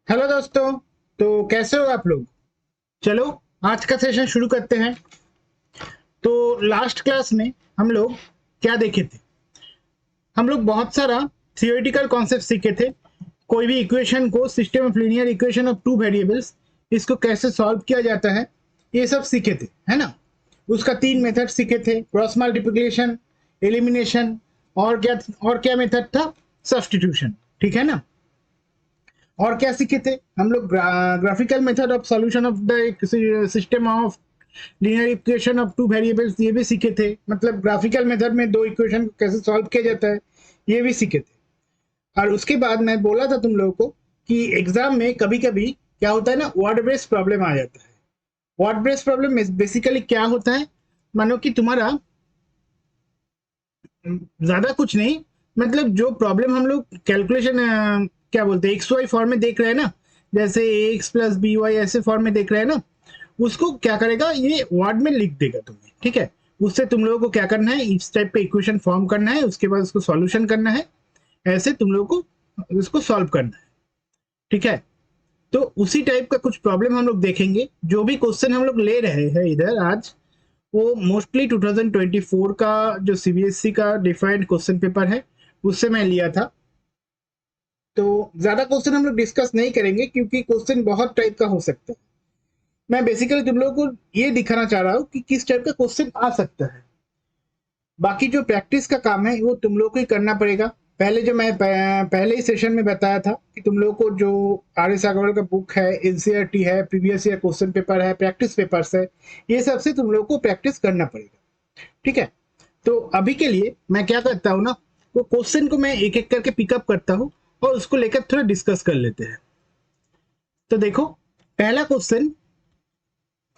Hello दोस्तों। तो कैसे हो आप लोग? चलो आज का सेशन शुरू करते हैं। तो लास्ट क्लास में हम लोग क्या देखे थे? हम लोग बहुत सारा थियोरेटिकल कॉन्सेप्ट सीखे थे। कोई भी इक्वेशन को, system of linear equation of two variables, इसको कैसे सॉल्व किया जाता है, ये सब सीखे थे, है ना? उसका 3 मेथड सीखे थे: क्रॉस मल्टीप्लिकेशन, एलिमिनेशन, और क्या मेथड था? सब्स्टिट्यूशन। ठीक है ना? और क्या सीखे थे हम लोग? Graphical method of solution of the system of linear equation of two variables, ये भी सीखे थे। मतलब ग्राफिकल मेथड में दो इक्वेशन को कैसे सॉल्व किया जाता है, ये भी सीखे थे। और उसके बाद मैं बोला था तुम लोगों को कि एग्जाम में कभी कभी क्या होता है ना, वर्ड बेस्ड प्रॉब्लम आ जाता है। वर्ड बेस्ड प्रॉब्लम बेसिकली क्या होता है? मानो कि तुम्हारा ज्यादा कुछ नहीं, मतलब जो प्रॉब्लम हम लोग कैलकुलेशन क्या बोलते हैं, एक्स वाई फॉर्म में देख रहे हैं ना, जैसे एक्स प्लस बी वाई ऐसे फॉर्म में देख रहे हैं ना, उसको क्या करेगा, ये वर्ड में लिख देगा तुम्हें। ठीक है? उससे तुम लोगों को क्या करना है, इस टाइप पे इक्वेशन फॉर्म करना है, उसके बाद उसको सॉल्यूशन करना है। ऐसे तुम लोगों को उसको सॉल्व करना है। ठीक है? तो उसी टाइप का कुछ प्रॉब्लम हम लोग देखेंगे। जो भी क्वेश्चन हम लोग ले रहे हैं इधर आज, वो मोस्टली 2024 का जो सीबीएसई का डिफाइंड क्वेश्चन पेपर है, उससे मैं लिया था। तो ज्यादा क्वेश्चन हम लोग डिस्कस नहीं करेंगे क्योंकि क्वेश्चन बहुत टाइप का हो सकता है। मैं बेसिकली तुम लोगों को ये दिखाना चाह रहा हूँ कि किस टाइप का क्वेश्चन आ सकता है। बाकी जो प्रैक्टिस का काम है वो तुम लोग को ही करना पड़ेगा। पहले जो मैं पहले ही सेशन में बताया था कि तुम लोग को जो आर एस अग्रवाल का बुक है, एनसीईआरटी है, प्रीवियस ईयर क्वेश्चन पेपर है, प्रैक्टिस पेपर्स है, ये सब से तुम लोग को प्रैक्टिस करना पड़ेगा। ठीक है? तो अभी के लिए मैं क्या करता हूँ ना, वो क्वेश्चन को मैं एक एक करके पिकअप करता हूँ और उसको लेकर थोड़ा डिस्कस कर लेते हैं। तो देखो, पहला क्वेश्चन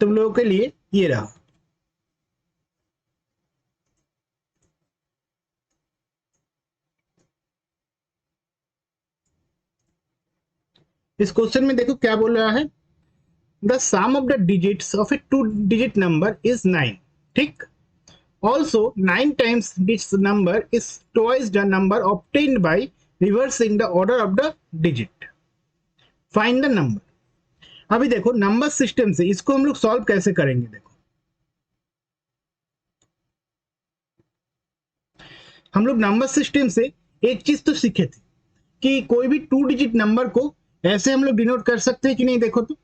तुम लोगों के लिए ये रहा। इस क्वेश्चन में देखो क्या बोल रहा है, the sum of the digits of a two digit number is 9। ठीक? Also 9 times this number is twice the number obtained by reversing the order of the digit. Find the number. अभी देखो, number system से इसको हम लोग solve कैसे करेंगे। देखो, हम लोग नंबर सिस्टम से एक चीज तो सीखे थे कि कोई भी टू डिजिट नंबर को ऐसे हम लोग डिनोट कर सकते हैं कि नहीं। देखो तो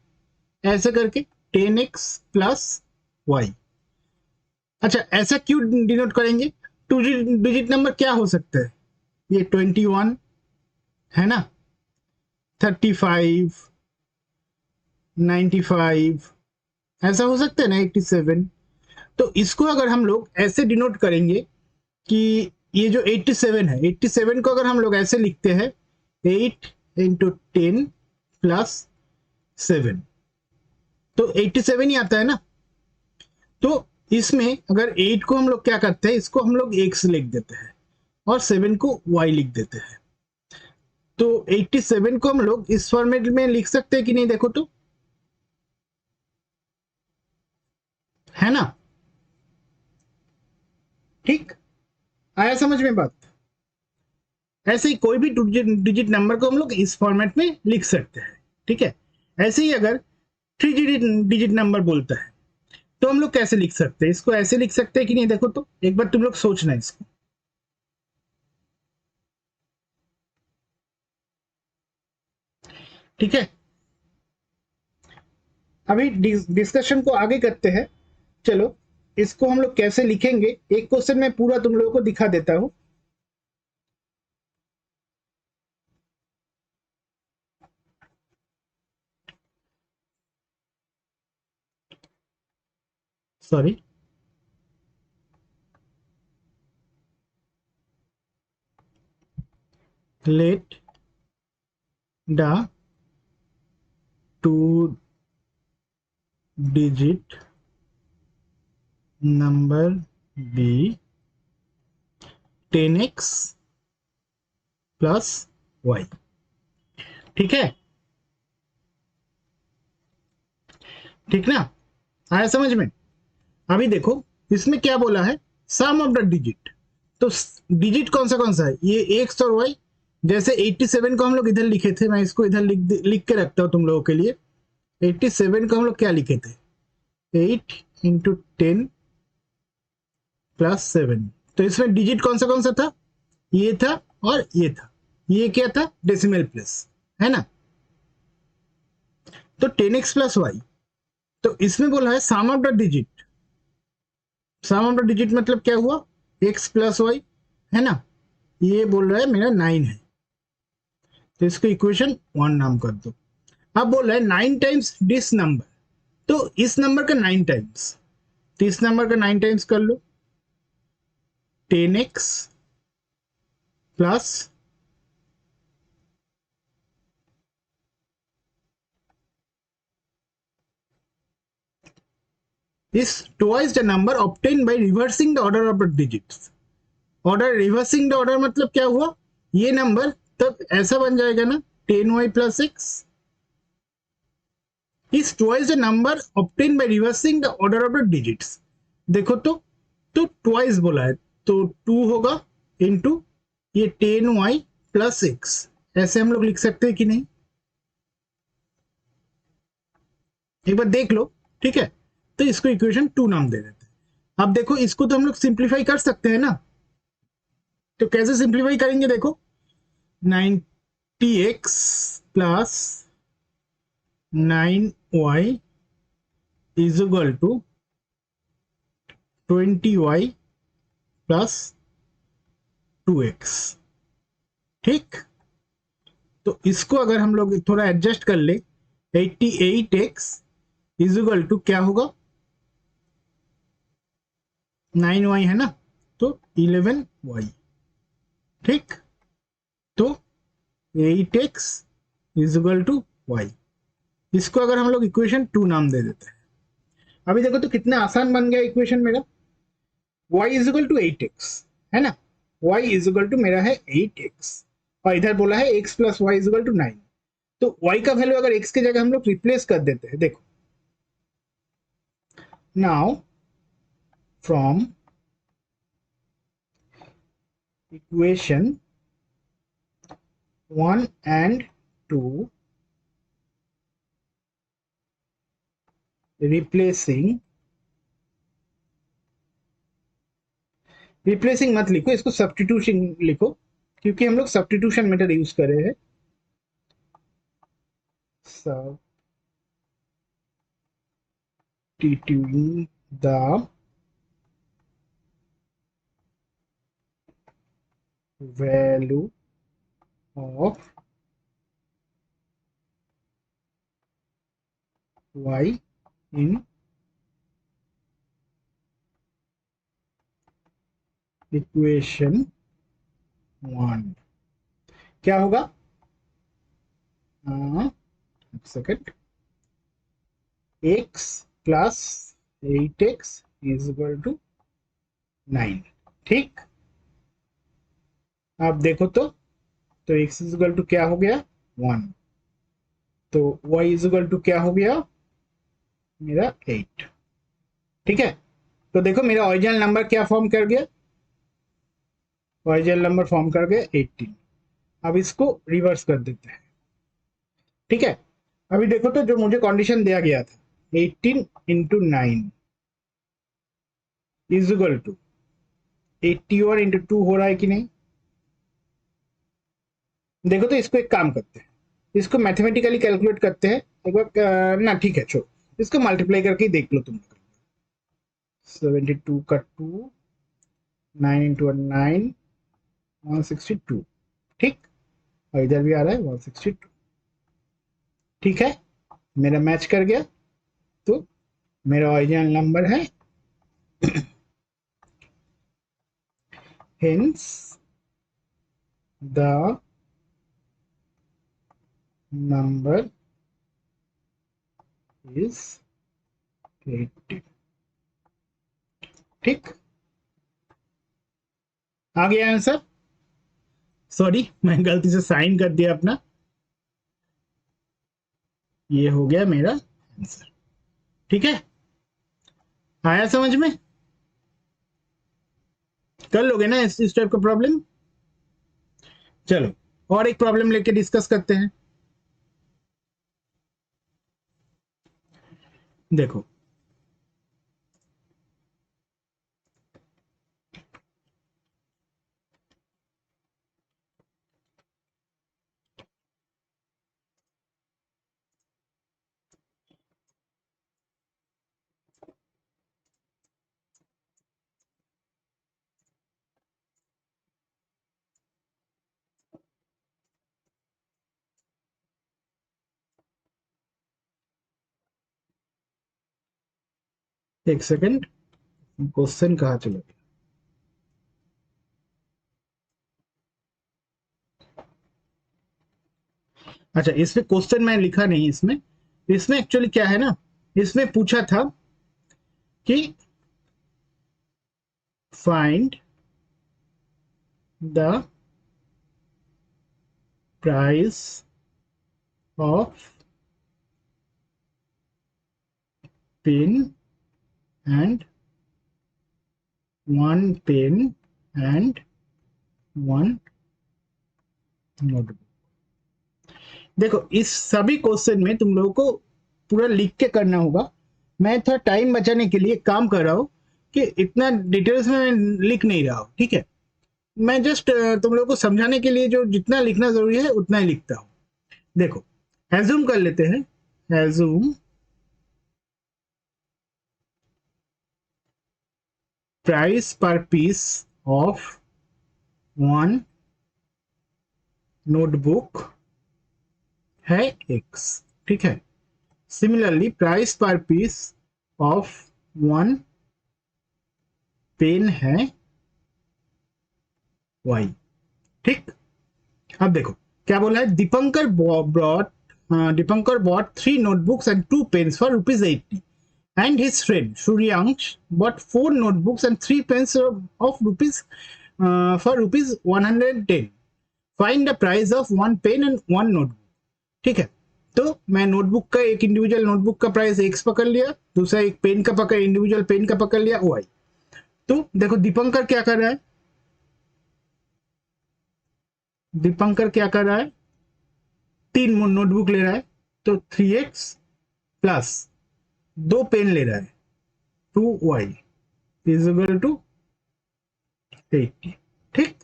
ऐसे करके 10x प्लस वाई। अच्छा, ऐसा क्यों डिनोट करेंगे? टू डिजिट नंबर क्या हो सकता है? ये 21 है ना, 35, 95, ऐसा हो सकता है ना, 87। तो इसको अगर हम लोग ऐसे डिनोट करेंगे कि ये जो 87 है, 87 को अगर हम लोग ऐसे लिखते हैं 8 इंटू 10 प्लस 7, तो 87 ही आता है ना। तो इसमें अगर 8 को हम लोग क्या करते हैं, इसको हम लोग x लिख देते हैं और 7 को y लिख देते हैं। तो 87 को हम लोग इस फॉर्मेट में लिख सकते हैं कि नहीं? देखो तो, है ना? ठीक? आया समझ में बात? ऐसे ही कोई भी टू डिजिट नंबर को हम लोग इस फॉर्मेट में लिख सकते हैं। ठीक है? ऐसे ही अगर थ्री डिजिट नंबर बोलता है तो हम लोग कैसे लिख सकते हैं? इसको ऐसे लिख सकते हैं कि नहीं? देखो तो, एक बार तुम लोग सोचना इसको। ठीक है? अभी डिस्कशन को आगे करते हैं। चलो, इसको हम लोग कैसे लिखेंगे, एक क्वेश्चन में पूरा तुम लोगों को दिखा देता हूं। Sorry, let the two digit number be 10x plus y. ठीक है? ठीक ना? आया समझ में? अभी देखो, इसमें क्या बोला है, सम ऑफ द डिजिट। तो डिजिट कौन सा है? ये एक्स और वाई। जैसे 87 को हम लोग इधर लिखे थे, मैं इसको इधर लिख के रखता हूँ तुम लोगों के लिए। 87 को हम लोग क्या लिखे थे, 8 इंटू 10 प्लस 7। तो इसमें डिजिट कौन सा था, ये था और ये था, ये क्या था, डेसिमल प्लेस, है ना। तो 10x प्लस वाई, तो इसमें बोला है sum of the digit, sum of the digit मतलब क्या हुआ, x प्लस वाई, है ना। ये बोल रहा है मेरा 9 है, तो इसको इक्वेशन 1 नाम कर दो। अब बोल रहा है 9 टाइम्स दिस नंबर, तो इस नंबर का 9 टाइम्स, तो इस नंबर का 9 टाइम्स कर लो, 10x plus is twice the number obtained by reversing the order of the digits। Order reversing the order मतलब क्या हुआ, ये नंबर तब ऐसा बन जाएगा ना, 10y plus x is twice the number obtain bye reversing the order of the digits. देखो तो ट्वाइस बोला है, तो 2 होगा इनटू ये 10y प्लस एक्स, ऐसे हम लोग लिख सकते हैं कि नहीं, एक बार देख लो, ठीक है। तो इसको इक्वेशन 2 नाम दे देते हैं। अब देखो इसको तो हम लोग सिंप्लीफाई कर सकते हैं ना, तो कैसे सिंप्लीफाई करेंगे, देखो 90x plus 9y is equal to 20y plus 2x, ठीक। तो इसको अगर हम लोग थोड़ा एडजस्ट कर ले, 88x इज इक्वल टू क्या होगा, 9y है ना, तो 11y, ठीक। तो 8x is equal to y, इसको अगर हम लोग इक्वेशन 2 नाम दे देते हैं। अभी देखो तो कितना आसान बन गया इक्वेशन मेरा, y is equal to 8x, है ना, y इज इक्वल टू मेरा है 8x, और इधर बोला है x plus y is equal to 9। तो y का वैल्यू अगर x के जगह हम लोग रिप्लेस कर देते हैं, देखो now from equation 1 and 2 replacing मत लिखो, इसको सब्स्टिट्यूशन लिखो, क्योंकि हम लोग सब्स्टिट्यूशन मेथड यूज कर रहे हैं। substituting the value of y in equation 1, क्या होगा, second, x plus 8x is equal to 9, ठीक। आप देखो तो x इज इक्वल टू क्या हो गया 1, तो y इज इक्वल टू क्या हो गया मेरा 8, ठीक है। तो देखो मेरा ओरिजिनल नंबर क्या फॉर्म कर गया, ओरिजिनल नंबर फॉर्म कर गया 18। अब इसको रिवर्स कर देते हैं, ठीक है। अभी देखो तो जो मुझे कंडीशन दिया गया था 18 into 9 is equal to 81 into 2 हो रहा है कि नहीं, देखो तो इसको एक काम करते हैं, इसको मैथमेटिकली कैलकुलेट करते हैं एक बार ना, ठीक है छोड़ो, इसको मल्टीप्लाई करके देख लो तुम। 72 का 2, 9 इंटू 9 162, ठीक, और इधर भी आ रहा है 162, ठीक है, मेरा मैच कर गया। तो मेरा ओरिजिनल नंबर है hence the number is 80, ठीक, आ गया आंसर। सॉरी मैं गलती से साइन कर दिया अपना, ये हो गया मेरा आंसर, ठीक है। आया समझ में, कर लोगे ना इस टाइप का प्रॉब्लम, चलो और एक प्रॉब्लम लेके डिस्कस करते हैं। देखो एक सेकंड, क्वेश्चन कहाँ चला गया? अच्छा, इसमें क्वेश्चन मैं लिखा नहीं, इसमें इसमें एक्चुअली क्या है ना, इसमें पूछा था कि find the price of pen and one pen and one notebook. देखो इस सभी क्वेश्चन में तुम लोगों को पूरा लिख के करना होगा। मैं थोड़ा टाइम बचाने के लिए काम कर रहा हूँ कि इतना डिटेल्स में मैं लिख नहीं रहा हूँ, ठीक है। मैं जस्ट तुम लोगों को समझाने के लिए जो जितना लिखना जरूरी है उतना ही लिखता हूँ। देखो एज्यूम कर लेते हैं, एज्यूम प्राइस पर पीस ऑफ वन नोटबुक है एक्स, ठीक है। सिमिलरली प्राइस पर पीस ऑफ वन पेन है वाई, ठीक। अब देखो क्या बोला है, Dipankar bot 3 notebooks and 2 pens for ₹80, and his friend Suryansh bought 4 notebooks and 3 pens of rupees for ₹110. Find the price of one pen and one notebook, ठीक है। तो मैं नोटबुक का, एक इंडिविजुअल नोटबुक का प्राइस एक्स पकड़ लिया, दूसरा एक पेन का पकड़, इंडिविजुअल पेन का पकड़ लिया वाई। तो देखो दीपंकर क्या कर रहा है, दीपंकर क्या कर रहा है, 3 नोटबुक ले रहा है, तो 3x प्लस 2 पेन ले रहा है, 2y इज इक्वल टू 80, ठीक।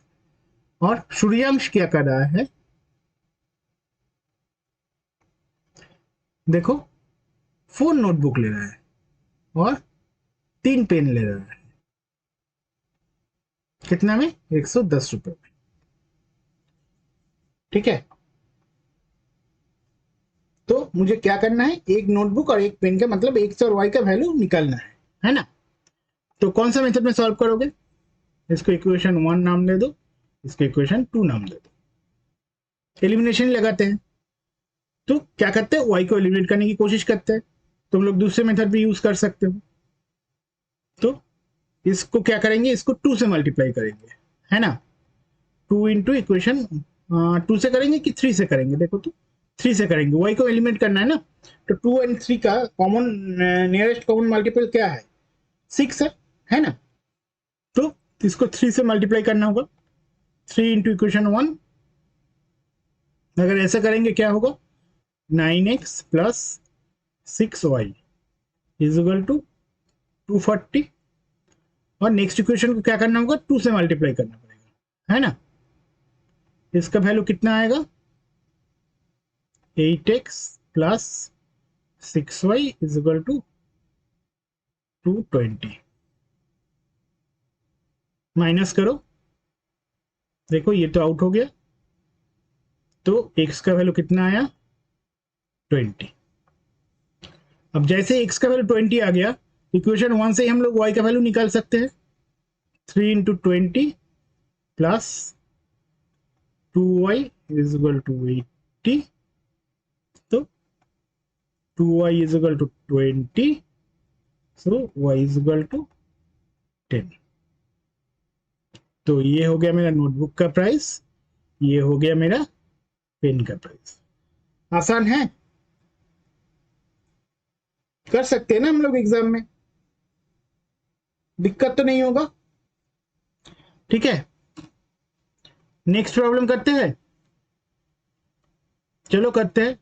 और सूर्यांश क्या कर रहा है, देखो 4 नोटबुक ले रहा है और 3 पेन ले रहा है, कितना में, 110 रुपए में, ठीक है। तो मुझे क्या करना है, एक नोटबुक और एक पेन का मतलब एक्स और वाई का वैल्यू निकालना है ना। तो कौन सा मेथड में सॉल्व करोगे, इसको इक्वेशन 1 नाम दे दो, इसको इक्वेशन 2 नाम दे दो। एलिमिनेशन लगाते हैं, तो क्या करते हैं, वाई को एलिमिनेट करने की कोशिश करते हैं। तुम लोग दूसरे मेथड भी यूज कर सकते हो। तो इसको क्या करेंगे, इसको 2 से मल्टीप्लाई करेंगे, है ना। 2 इंटू इक्वेशन 2 से करेंगे कि 3 से करेंगे, देखो तो 3 से करेंगे, वाई को एलिमिनेट करना है ना। तो 2 एंड 3 का कॉमन नियरेस्ट कॉमन मल्टीपल क्या है, 6 है ना। तो इसको 3 से मल्टीप्लाई करना होगा, 3 इंटू इक्वेशन 1। अगर ऐसा करेंगे क्या होगा, 9x plus 6y is equal to 240। और नेक्स्ट इक्वेशन को क्या करना होगा, 2 से मल्टीप्लाई करना पड़ेगा, है ना। इसका वैल्यू कितना आएगा, 8x plus 6y is equal to 220। Minus करो, देखो ये तो आउट हो गया, तो x का वैल्यू कितना आया, 20। अब जैसे x का वैल्यू 20 आ गया, इक्वेशन 1 से हम लोग y का वैल्यू निकाल सकते हैं, 3 into 20 plus 2y is equal to 80। तो 2y is equal to 20, so y is equal to 10। तो ये हो गया मेरा नोटबुक का प्राइस, ये हो गया मेरा पेन का प्राइस। आसान है, कर सकते हैं ना हम लोग एग्जाम में, दिक्कत तो नहीं होगा, ठीक है। नेक्स्ट प्रॉब्लम करते हैं। चलो करते हैं।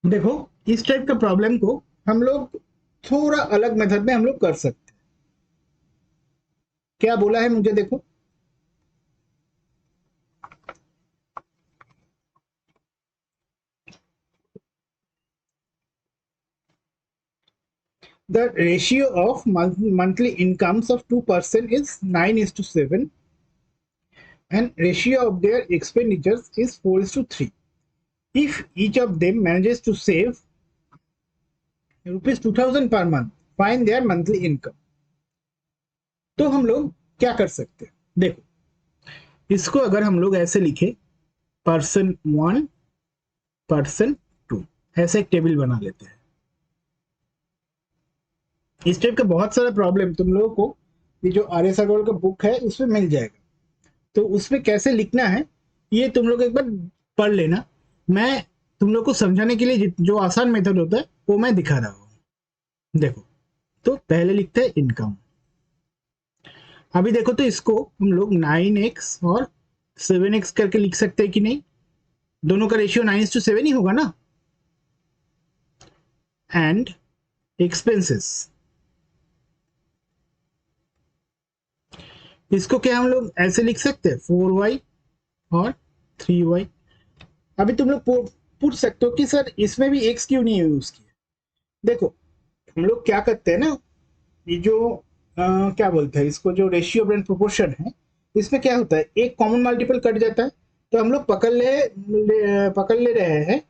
देखो, इस टाइप का प्रॉब्लम को हम लोग थोड़ा अलग मेथड में हम लोग कर सकते हैं। क्या बोला है मुझे देखो, the ratio of monthly incomes of two person is 9:7 and ratio of their expenditures is 4:3. If each of them manages to save rupees 2000 per month, find their monthly income. तो हम लोग क्या कर सकते हैं, देखो इसको अगर हम लोग ऐसे लिखे पर्सन 1 पर्सन 2 ऐसे एक टेबल बना लेते हैं। इस टाइप का बहुत सारा प्रॉब्लम तुम लोगों को ये जो आर्य अग्रवाल का बुक है उसमें मिल जाएगा। तो उसमें कैसे लिखना है ये तुम लोग एक बार पढ़ लेना। मैं तुम लोग को समझाने के लिए जो आसान मेथड होता है वो मैं दिखा रहा हूँ। देखो, तो पहले लिखते हैं इनकम। अभी देखो तो इसको हम लोग 9x और 7x करके लिख सकते हैं कि नहीं? दोनों का रेशियो 9:7 ही होगा ना। एंड एक्सपेंसेस, इसको क्या हम लोग ऐसे लिख सकते हैं 4y और 3y। अभी तुम लोग पूछ सकते हो कि सर इसमें भी x क्यों नहीं यूज किया। देखो हम लोग क्या करते हैं ना, ये जो क्या बोलते हैं इसको, जो रेशियो ब्रेन प्रोपोर्शन है इसमें क्या होता है एक कॉमन मल्टीपल कट जाता है। तो हम लोग पकड़ ले रहे हैं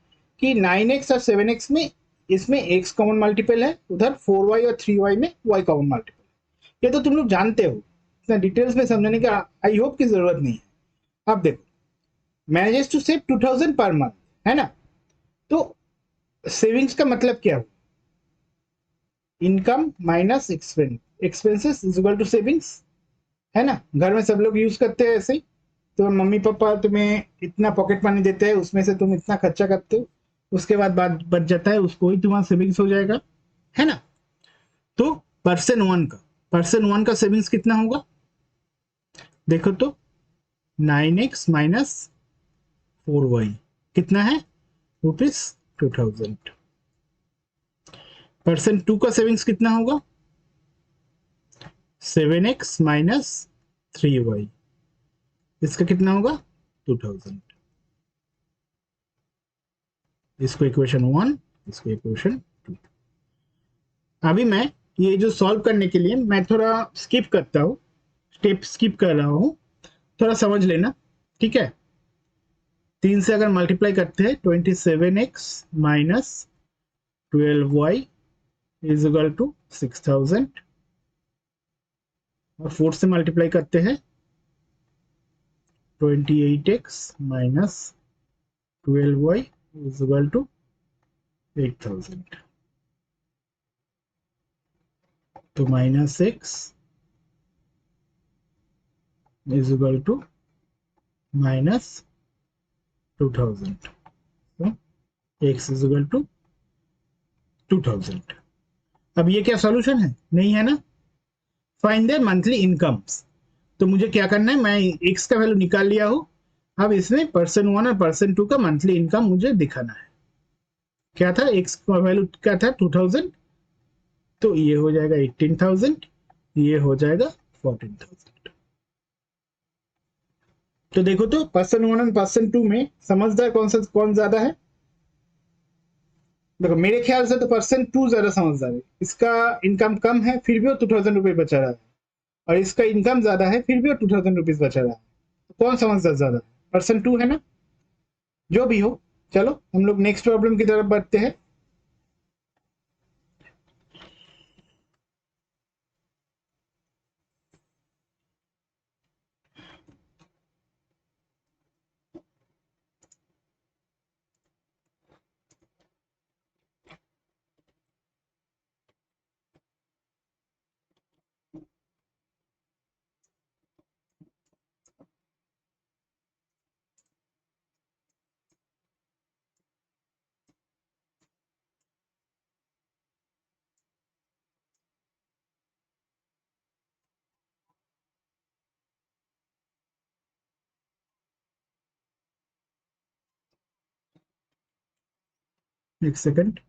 कि 9x और 7x में इसमें x कॉमन मल्टीपल है, उधर 4y और 3y में y कॉमन मल्टीपल है। ये तो तुम लोग जानते हो, इतना डिटेल्स में समझने का आई होप की जरूरत नहीं है। अब देखो, manages to save 2000 per month है ना, तो सेविंग्स का मतलब क्या हो, income minus expenses is equal to savings, है ना। घर में सब लोग यूज करते हैं ऐसे ही। तो मम्मी पापा तुम्हें इतना पॉकेट मनी देते हैं, उसमें से तुम इतना खर्चा करते हो, उसके बाद बच जाता है, उसको ही तुम्हारा सेविंग्स हो जाएगा, है ना। तो पर्सन वन का सेविंग्स कितना होगा, देखो तो 9x - 4y कितना है, ₹2000। पर्सन टू का सेविंग्स कितना होगा, 7x - 3y, इसका कितना होगा 2000। इसको इक्वेशन 1, इसको इक्वेशन 2। अभी मैं ये जो सॉल्व करने के लिए मैं थोड़ा स्किप करता हूँ, स्टेप स्किप कर रहा हूँ, थोड़ा समझ लेना, ठीक है। 3 से अगर मल्टीप्लाई करते हैं 27x - 12y is equal to 6000, और 4 से मल्टीप्लाई करते हैं 28x - 12y is equal to 8000। तो -x इज इक्वल टू -2000, तो x इज इक्वल टू 2000। अब ये क्या सॉल्यूशन है, नहीं है ना। फाइंड देयर मंथली इनकम्स, तो मुझे क्या करना है, मैं x का वैल्यू निकाल लिया हूं। अब इसमें पर्सन 1 और पर्सन 2 का मंथली इनकम मुझे दिखाना है। क्या था, x का वैल्यू क्या था 2000, तो ये हो जाएगा 18,000, ये हो जाएगा 14,000। तो देखो तो पर्सन 1 और पर्सन 2 में समझदार कौन ज्यादा है। देखो मेरे ख्याल से तो पर्सन 2 ज्यादा समझदार है, इसका इनकम कम है फिर भी वो 2000 रुपये बचा रहा है, और इसका इनकम ज्यादा है फिर भी वो 2000 रुपीज बचा रहा है। तो कौन समझदार ज्यादा है, पर्सन 2 है ना। जो भी हो, चलो हम लोग नेक्स्ट प्रॉब्लम की तरफ बढ़ते हैं। एक सेकंड।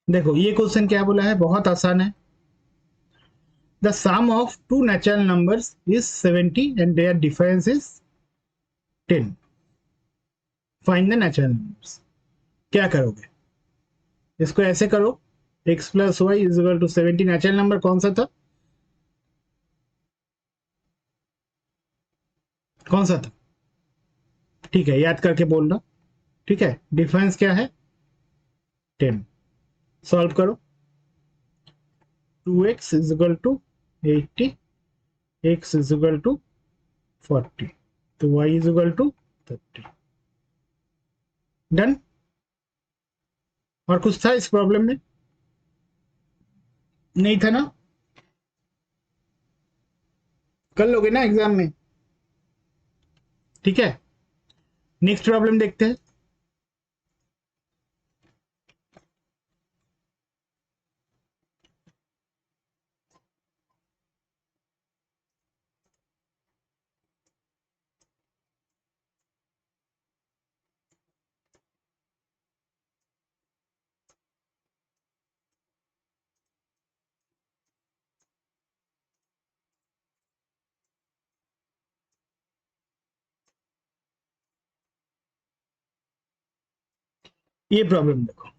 देखो ये क्वेश्चन क्या बोला है, बहुत आसान है। The sum of two natural numbers is 70 and their difference is 10। Find the natural numbers. क्या करोगे, इसको ऐसे करो, x plus y is equal to 70। Natural number कौन सा था, कौन सा था? ठीक है, याद करके बोलना। ठीक है, डिफरेंस क्या है, 10। सॉल्व करो। 2x is equal to 80, x is equal to 40, तो y is equal to 30। Done. और कुछ था इस प्रॉब्लम में? नहीं था ना? कर लोगे ना एग्जाम में? ठीक है, नेक्स्ट प्रॉब्लम देखते हैं। ये प्रॉब्लम देखो,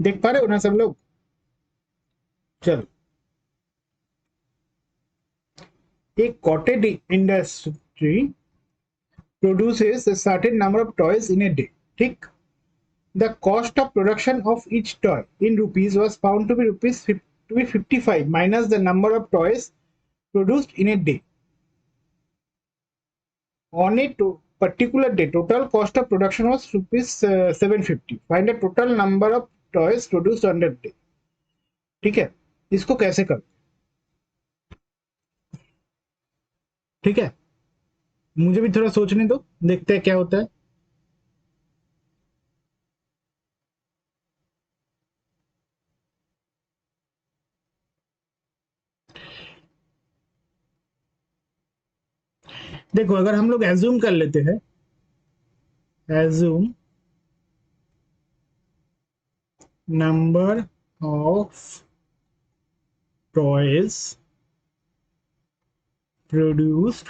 देख पा रहे हो ना सब लोग? चलो, एक cottage industry produces a certain number of toys in a day. ठीक, the cost of production of each toy in rupees was found to be 55 minus the number of toys produced in a day. On a particular day, total cost of production was rupees 750. Find the total number of toys produced on that day. ठीक है, इसको कैसे कर? ठीक है, मुझे भी थोड़ा सोचने दो, देखते हैं क्या होता है। देखो, अगर हम लोग एज्यूम कर लेते हैं, assume number of toys produced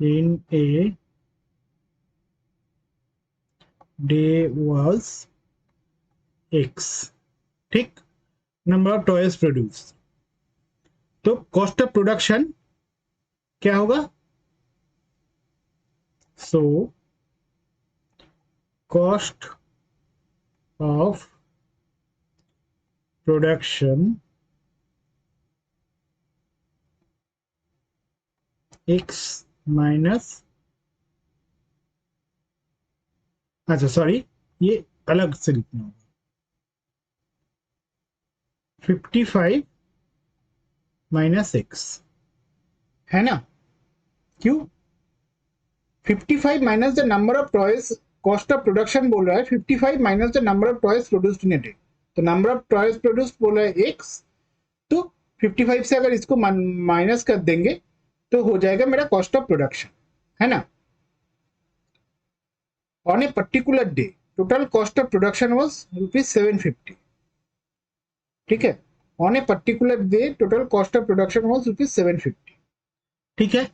in a day was x। ठीक, नंबर ऑफ टॉयज प्रोड्यूस, तो कॉस्ट ऑफ प्रोडक्शन क्या होगा? So cost of production x minus, अच्छा सॉरी, ये अलग से लिखना होगा, 55 माइनस x, है ना? क्यों? 55 minus the number of toys, cost of production बोल रहा है 55 minus the number of toys produced in a day, तो नंबर ऑफ टॉयज प्रोड्यूस्ड बोल रहा है x, तो 55 से अगर इसको माइनस कर देंगे तो हो जाएगा मेरा कॉस्ट ऑफ प्रोडक्शन, है ना? On a particular day total cost of production was rupees 750। ठीक है, on a particular day total cost of production was rupees 750। ठीक है,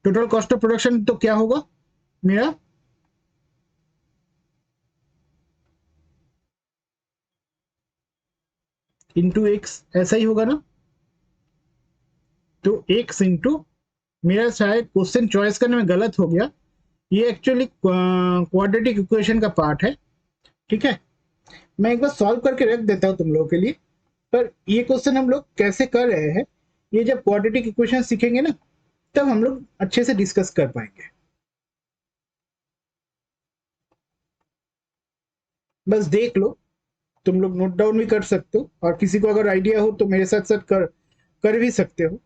टोटल कॉस्ट ऑफ प्रोडक्शन तो क्या होगा मेरा, इंटू एक्स, ऐसा ही होगा ना? तो एक्स इंटू, मेरा शायद क्वेश्चन चॉइस करने में गलत हो गया, ये एक्चुअली क्वाड्रेटिक इक्वेशन का पार्ट है। ठीक है, मैं एक बार सॉल्व करके रख देता हूं तुम लोगों के लिए। पर ये क्वेश्चन हम लोग कैसे कर रहे हैं ये जब क्वाड्रेटिक इक्वेशन सीखेंगे ना, तब हम लोग अच्छे से डिस्कस कर पाएंगे। बस देख लो, तुम लोग नोट डाउन भी कर सकते हो, और किसी को अगर आइडिया हो तो मेरे साथ साथ कर भी सकते हो।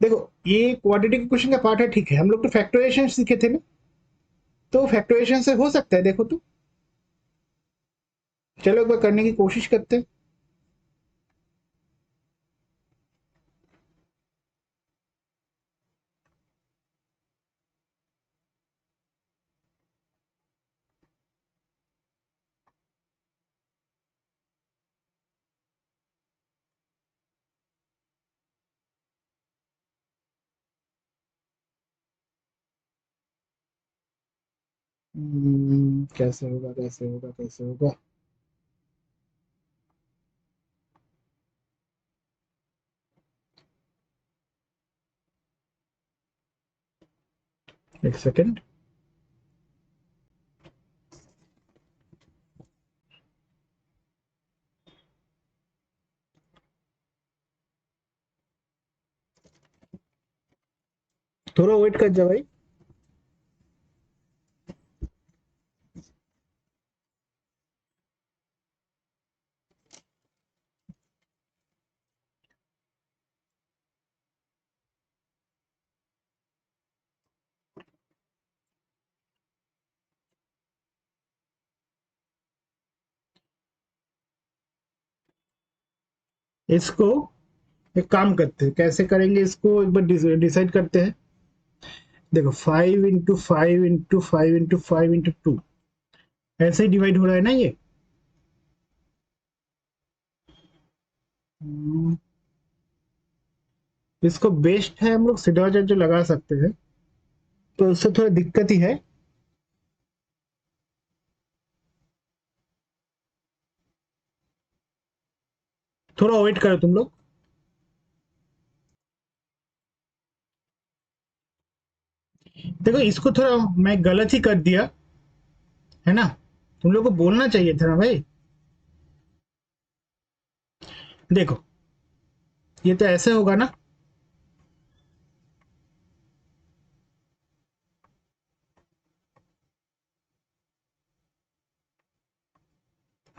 देखो, ये क्वाड्रेटिक इक्वेशन का पार्ट है, ठीक है, हम लोग तो फैक्टराइजेशन सीखे थे ना, तो फैक्टराइजेशन से हो सकता है, देखो तो। चलो एक बार करने की कोशिश करते हैं। कैसे होगा, कैसे होगा, कैसे होगा? एक सेकेंड। थोड़ा वेट कर जा भाई। इसको एक काम करते हैं, कैसे करेंगे इसको एक बार डिसाइड करते हैं। देखो, 5 × 5 × 5 × 5 × 2 ऐसे ही डिवाइड हो रहा है ना ये। हम्म, इसको बेस्ट है, हम लोग सीधा जो लगा सकते हैं, तो उससे थोड़ा दिक्कत ही है। थोड़ा वेट करो तुम लोग। देखो, इसको थोड़ा मैं गलत ही कर दिया है ना, तुम लोग को बोलना चाहिए था ना भाई। देखो, ये तो ऐसे होगा ना,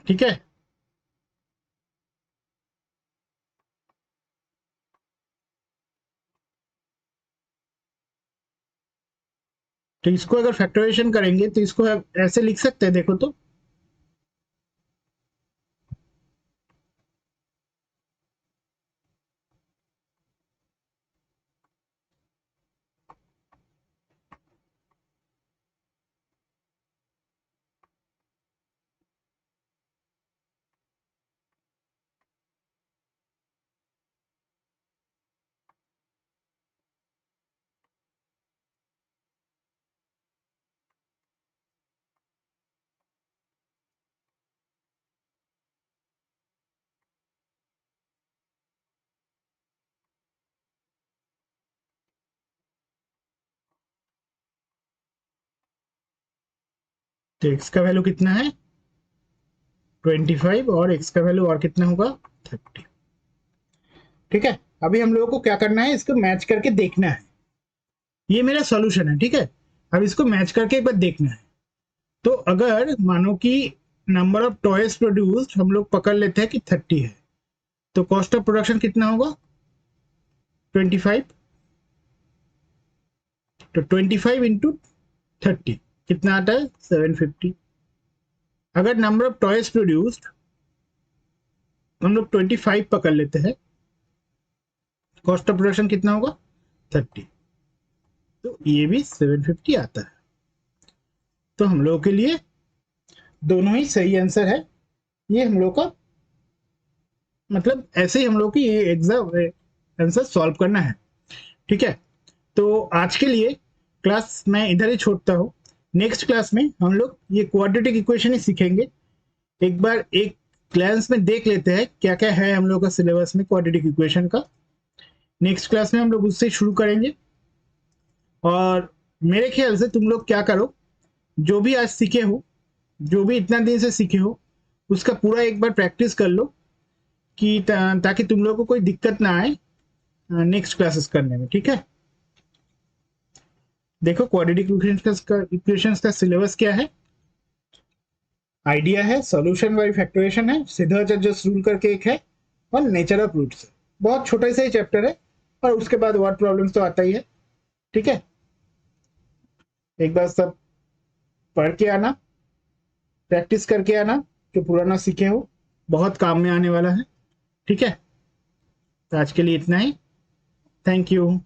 ठीक है। तो इसको अगर फैक्टराइजेशन करेंगे तो इसको ऐसे लिख सकते हैं, देखो तो। तो एक्स का वैल्यू कितना है? 25, और एक्स का वैल्यू और कितना होगा? 30। ठीक है, अभी हम लोगों को क्या करना है, इसको मैच करके देखना है। ये मेरा सॉल्यूशन है, ठीक है। अब इसको मैच करके एक बार देखना है। तो अगर मानो कि नंबर ऑफ टॉयज प्रोड्यूस्ड हम लोग पकड़ लेते हैं कि 30 है, तो कॉस्ट ऑफ प्रोडक्शन कितना होगा? 25। तो 25 × 30 कितना आता है? 750। अगर नंबर ऑफ टॉयज प्रोड्यूस्ड हम लोग 25 पकड़ लेते हैं, कॉस्ट ऑफ प्रोडक्शन कितना होगा? 30। तो ये भी 750 आता है। तो हम लोगों के लिए दोनों ही सही आंसर है। ये हम लोग का मतलब ऐसे ही हम लोग की ये एग्जाम आंसर सॉल्व करना है, ठीक है। तो आज के लिए क्लास मैं इधर ही छोड़ता हूँ। नेक्स्ट क्लास में हम लोग ये क्वाड्रेटिक इक्वेशन ही सीखेंगे। एक बार एक ग्लैंस में देख लेते हैं क्या क्या है हम लोग का सिलेबस में क्वाड्रेटिक इक्वेशन का। नेक्स्ट क्लास में हम लोग उससे शुरू करेंगे। और मेरे ख्याल से तुम लोग क्या करो, जो भी आज सीखे हो, जो भी इतना दिन से सीखे हो, उसका पूरा एक बार प्रैक्टिस कर लो कि ताकि तुम लोगों को कोई दिक्कत ना आए नेक्स्ट क्लासेस करने में, ठीक है। देखो क्वाड्रेटिक इक्वेशंस का सिलेबस क्या है, आइडिया है, सॉल्यूशन बाय फैक्टराइजेशन है, सिद्धार्थ रूल करके एक है, और नेचर ऑफ रूट्स है। बहुत छोटा सा ही चैप्टर है, और उसके बाद वर्ड प्रॉब्लम्स तो आता ही है, ठीक है। एक बार सब पढ़ के आना, प्रैक्टिस करके आना, जो पुराना सीखे हो, बहुत काम में आने वाला है, ठीक है। तो आज के लिए इतना ही, थैंक यू।